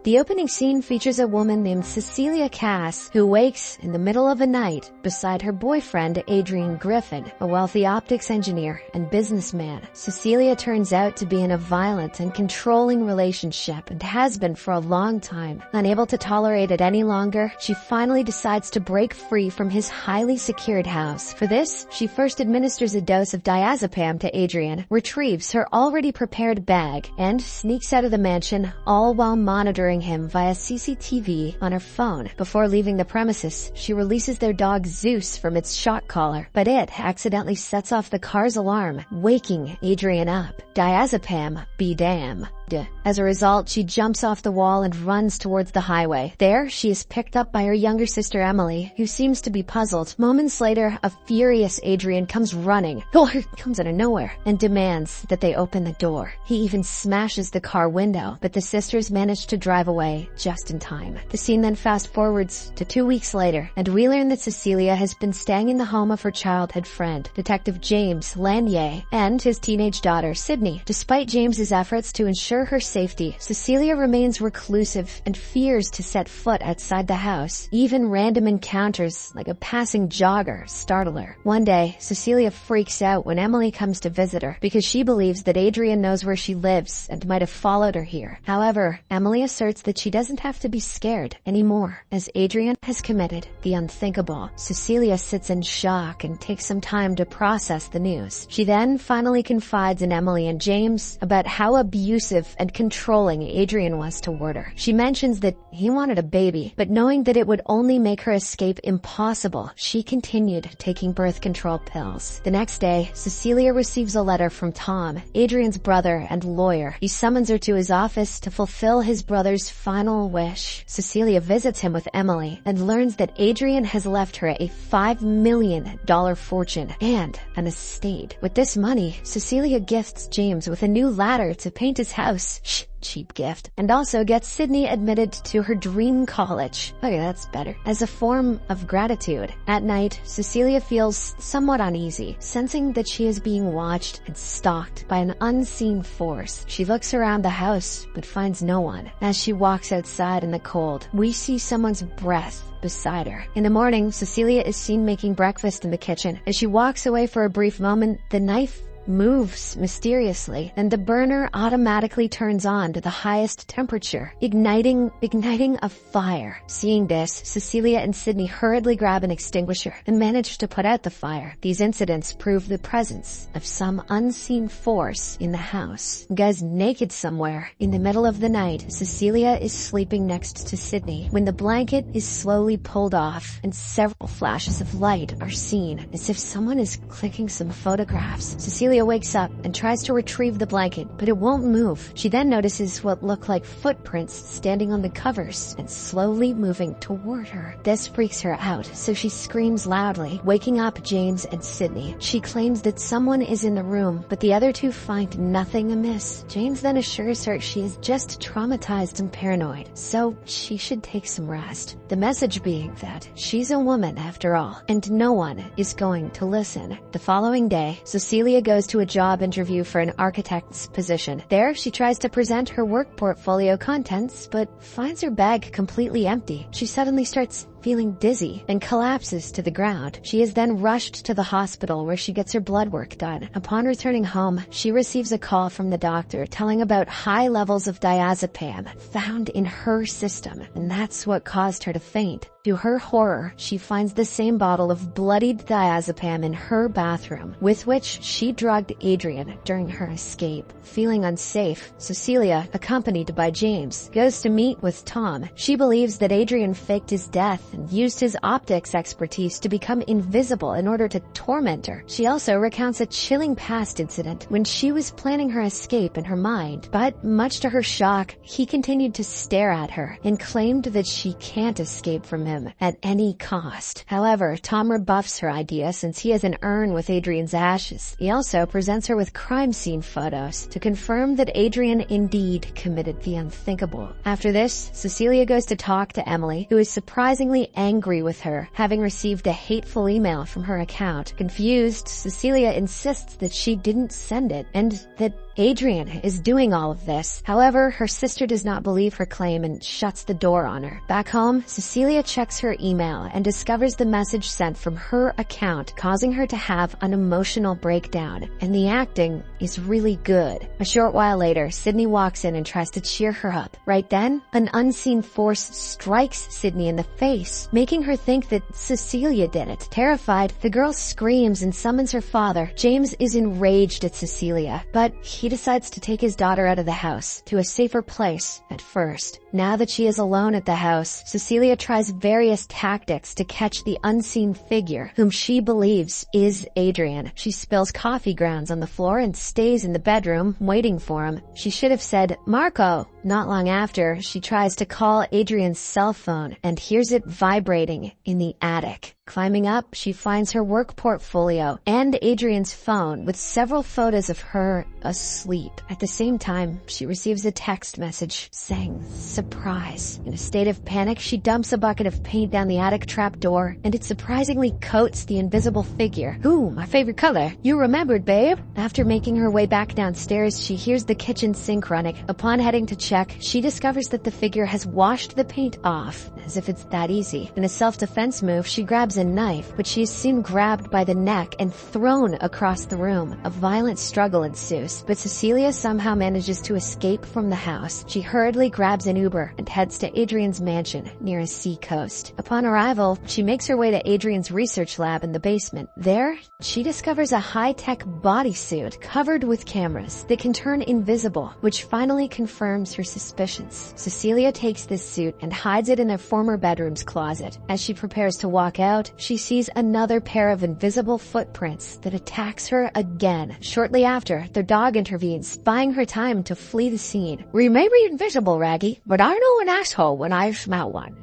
The opening scene features a woman named Cecilia Cass who wakes in the middle of a night beside her boyfriend Adrian Griffin, a wealthy optics engineer and businessman. Cecilia turns out to be in a violent and controlling relationship and has been for a long time. Unable to tolerate it any longer, she finally decides to break free from his highly secured house. For this, she first administers a dose of diazepam to Adrian, retrieves her already prepared bag, and sneaks out of the mansion, all while monitoring him via CCTV on her phone. Before leaving the premises, she releases their dog Zeus from its shock collar, but it accidentally sets off the car's alarm, waking Adrian up. Diazepam be damned. As a result, she jumps off the wall and runs towards the highway. There, she is picked up by her younger sister Emily, who seems to be puzzled. Moments later, a furious Adrian comes running, comes out of nowhere, and demands that they open the door. He even smashes the car window, but the sisters manage to drive away just in time. The scene then fast forwards to 2 weeks later, and we learn that Cecilia has been staying in the home of her childhood friend, Detective James Lanier, and his teenage daughter, Sydney. Despite James's efforts to ensure her safety, Cecilia remains reclusive and fears to set foot outside the house. Even random encounters, like a passing jogger, startle her. One day, Cecilia freaks out when Emily comes to visit her because she believes that Adrian knows where she lives and might have followed her here. However, Emily asserts that she doesn't have to be scared anymore, as Adrian has committed the unthinkable. Cecilia sits in shock and takes some time to process the news. She then finally confides in Emily and James about how abusive and controlling Adrian was toward her. She mentions that he wanted a baby, but knowing that it would only make her escape impossible, she continued taking birth control pills. The next day, Cecilia receives a letter from Tom, Adrian's brother and lawyer. He summons her to his office to fulfill his brother's final wish. Cecilia visits him with Emily and learns that Adrian has left her a $5 million fortune and an estate. With this money, Cecilia gifts James with a new ladder to paint his house. Cheap gift. And also gets Sydney admitted to her dream college. Okay, that's better. As a form of gratitude. At night, Cecilia feels somewhat uneasy, sensing that she is being watched and stalked by an unseen force. She looks around the house, but finds no one. As she walks outside in the cold, we see someone's breath beside her. In the morning, Cecilia is seen making breakfast in the kitchen. As she walks away for a brief moment, the knife moves mysteriously, and the burner automatically turns on to the highest temperature, igniting a fire. Seeing this, Cecilia and Sydney hurriedly grab an extinguisher and manage to put out the fire. These incidents prove the presence of some unseen force in the house. Guys naked somewhere. In the middle of the night, Cecilia is sleeping next to Sydney when the blanket is slowly pulled off and several flashes of light are seen, as if someone is clicking some photographs. Cecilia wakes up and tries to retrieve the blanket, but it won't move. She then notices what look like footprints standing on the covers and slowly moving toward her. This freaks her out, so she screams loudly, waking up James and Sydney. She claims that someone is in the room, but the other two find nothing amiss. James then assures her she is just traumatized and paranoid, so she should take some rest. The message being that she's a woman after all, and no one is going to listen. The following day, Cecilia goes to a job interview for an architect's position. There, she tries to present her work portfolio contents, but finds her bag completely empty. She suddenly starts feeling dizzy and collapses to the ground. She is then rushed to the hospital where she gets her blood work done. Upon returning home, she receives a call from the doctor telling about high levels of diazepam found in her system, and that's what caused her to faint. To her horror, she finds the same bottle of bloodied diazepam in her bathroom, with which she drugged Adrian during her escape. Feeling unsafe, Cecilia, accompanied by James, goes to meet with Tom. She believes that Adrian faked his death and used his optics expertise to become invisible in order to torment her. She also recounts a chilling past incident when she was planning her escape in her mind, but much to her shock, he continued to stare at her and claimed that she can't escape from him at any cost. However, Tom rebuffs her idea since he has an urn with Adrian's ashes. He also presents her with crime scene photos to confirm that Adrian indeed committed the unthinkable. After this, Cecilia goes to talk to Emily, who is surprisingly extremely angry with her, having received a hateful email from her account. Confused, Cecilia insists that she didn't send it and that Adrian is doing all of this. However, her sister does not believe her claim and shuts the door on her. Back home, Cecilia checks her email and discovers the message sent from her account, causing her to have an emotional breakdown. And the acting is really good. A short while later, Sydney walks in and tries to cheer her up. Right then, an unseen force strikes Sydney in the face, making her think that Cecilia did it. Terrified, the girl screams and summons her father. James is enraged at Cecilia, but he decides to take his daughter out of the house to a safer place at first. Now that she is alone at the house, Cecilia tries various tactics to catch the unseen figure, whom she believes is Adrian. She spills coffee grounds on the floor and stays in the bedroom waiting for him. She should have said, "Marco." Not long after, she tries to call Adrian's cell phone and hears it vibrating in the attic. Climbing up, she finds her work portfolio and Adrian's phone with several photos of her asleep. At the same time, she receives a text message saying, "Surprise." In a state of panic, she dumps a bucket of paint down the attic trapdoor, and it surprisingly coats the invisible figure. "Ooh, my favorite color. You remembered, babe." After making her way back downstairs, she hears the kitchen sink running. Upon heading to check, she discovers that the figure has washed the paint off, as if it's that easy. In a self-defense move, she grabs a knife, but she is soon grabbed by the neck and thrown across the room. A violent struggle ensues, but Cecilia somehow manages to escape from the house. She hurriedly grabs an Uber and heads to Adrian's mansion near a sea coast. Upon arrival, she makes her way to Adrian's research lab in the basement. There, she discovers a high-tech bodysuit covered with cameras that can turn invisible, which finally confirms her suspicions. Cecilia takes this suit and hides it in her former bedroom's closet. As she prepares to walk out, she sees another pair of invisible footprints that attacks her again. Shortly after, their dog intervenes, buying her time to flee the scene. "We may be invisible, Raggy, but I know an asshole when I smell one."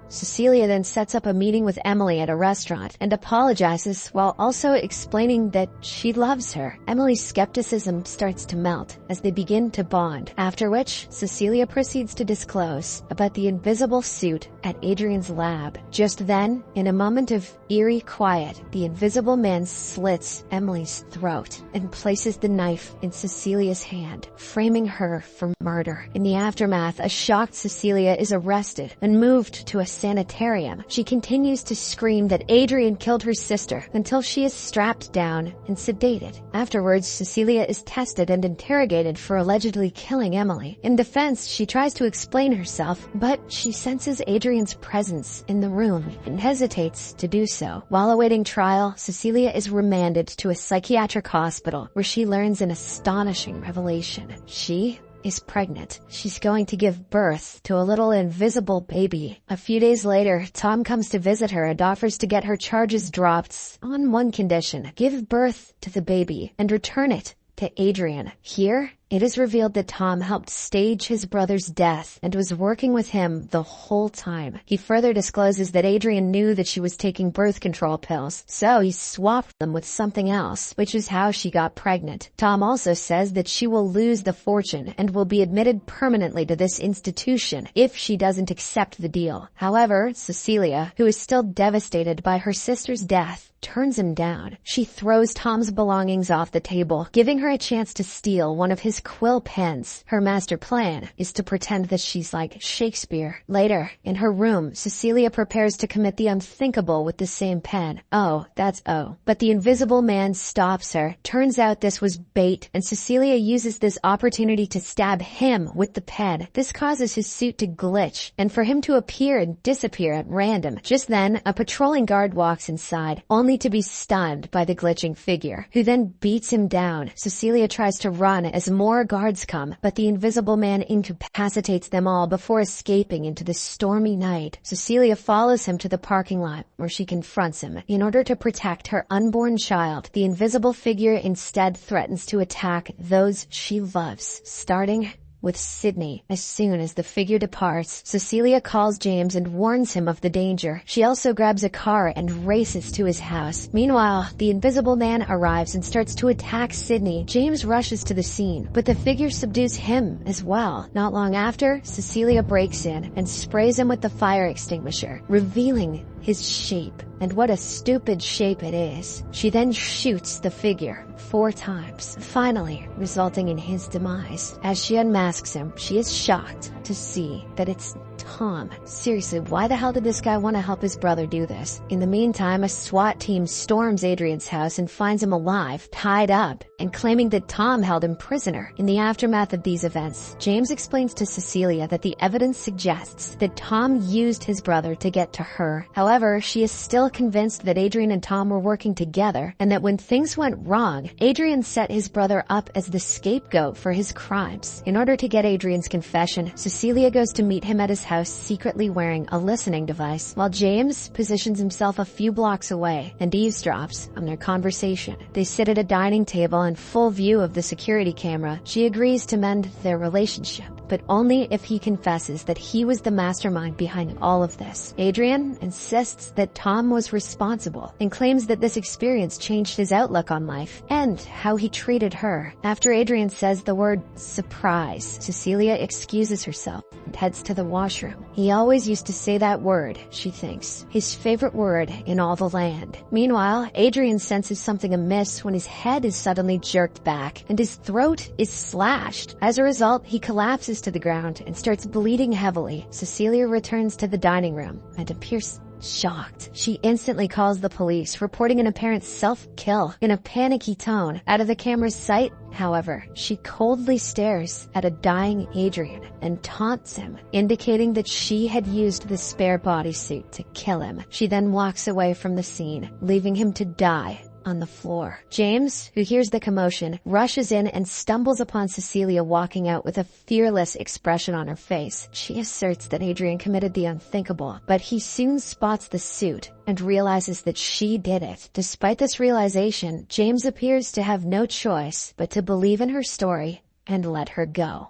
Cecilia then sets up a meeting with Emily at a restaurant and apologizes while also explaining that she loves her. Emily's skepticism starts to melt as they begin to bond, after which Cecilia proceeds to disclose about the invisible suit at Adrian's lab. Just then, in a moment of eerie quiet, the invisible man slits Emily's throat and places the knife in Cecilia's hand, framing her for murder. In the aftermath, a shocked Cecilia is arrested and moved to a sanitarium. She continues to scream that Adrian killed her sister until she is strapped down and sedated. Afterwards, Cecilia is tested and interrogated for allegedly killing Emily. In defense, she tries to explain herself, but she senses Adrian's presence in the room and hesitates to do so. While awaiting trial, Cecilia is remanded to a psychiatric hospital where she learns an astonishing revelation. She is pregnant. She's going to give birth to a little invisible baby. A few days later, Tom comes to visit her and offers to get her charges dropped on one condition: give birth to the baby and return it to Adrian. Here, it is revealed that Tom helped stage his brother's death and was working with him the whole time. He further discloses that Adrian knew that she was taking birth control pills, so he swapped them with something else, which is how she got pregnant. Tom also says that she will lose the fortune and will be admitted permanently to this institution if she doesn't accept the deal. However, Cecilia, who is still devastated by her sister's death, turns him down. She throws Tom's belongings off the table, giving her a chance to steal one of his quill pens. Her master plan is to pretend that she's like Shakespeare. Later, in her room, Cecilia prepares to commit the unthinkable with the same pen. Oh, that's O. But the invisible man stops her. Turns out this was bait, and Cecilia uses this opportunity to stab him with the pen. This causes his suit to glitch, and for him to appear and disappear at random. Just then, a patrolling guard walks inside, only to be stunned by the glitching figure, who then beats him down. Cecilia tries to run as more guards come, but the invisible man incapacitates them all before escaping into the stormy night. Cecilia follows him to the parking lot, where she confronts him. In order to protect her unborn child, the invisible figure instead threatens to attack those she loves, starting with Sydney. As soon as the figure departs, Cecilia calls James and warns him of the danger. She also grabs a car and races to his house. Meanwhile, the invisible man arrives and starts to attack Sydney. James rushes to the scene, but the figure subdues him as well. Not long after, Cecilia breaks in and sprays him with the fire extinguisher, revealing his shape. And what a stupid shape it is. She then shoots the figure 4 times, finally resulting in his demise. As she unmasks him, she is shocked to see that it's Tom. Seriously, why the hell did this guy want to help his brother do this? In the meantime, a SWAT team storms Adrian's house and finds him alive, tied up, and claiming that Tom held him prisoner. In the aftermath of these events, James explains to Cecilia that the evidence suggests that Tom used his brother to get to her. However, she is still convinced that Adrian and Tom were working together, and that when things went wrong, Adrian set his brother up as the scapegoat for his crimes. In order to get Adrian's confession, Cecilia goes to meet him at his house secretly wearing a listening device, while James positions himself a few blocks away and eavesdrops on their conversation. They sit at a dining table in full view of the security camera. She agrees to mend their relationship, but only if he confesses that he was the mastermind behind all of this. Adrian insists that Tom was responsible and claims that this experience changed his outlook on life and how he treated her. After Adrian says the word surprise, Cecilia excuses herself and heads to the washroom. He always used to say that word, she thinks, his favorite word in all the land. Meanwhile, Adrian senses something amiss when his head is suddenly jerked back and his throat is slashed. As a result, he collapses to the ground and starts bleeding heavily. Cecilia returns to the dining room and appears shocked. She instantly calls the police, reporting an apparent self-kill in a panicky tone. Out of the camera's sight, however, she coldly stares at a dying Adrian and taunts him, indicating that she had used the spare bodysuit to kill him. She then walks away from the scene, leaving him to die on the floor. James, who hears the commotion, rushes in and stumbles upon Cecilia walking out with a fearless expression on her face. She asserts that Adrian committed the unthinkable, but he soon spots the suit and realizes that she did it. Despite this realization, James appears to have no choice but to believe in her story and let her go.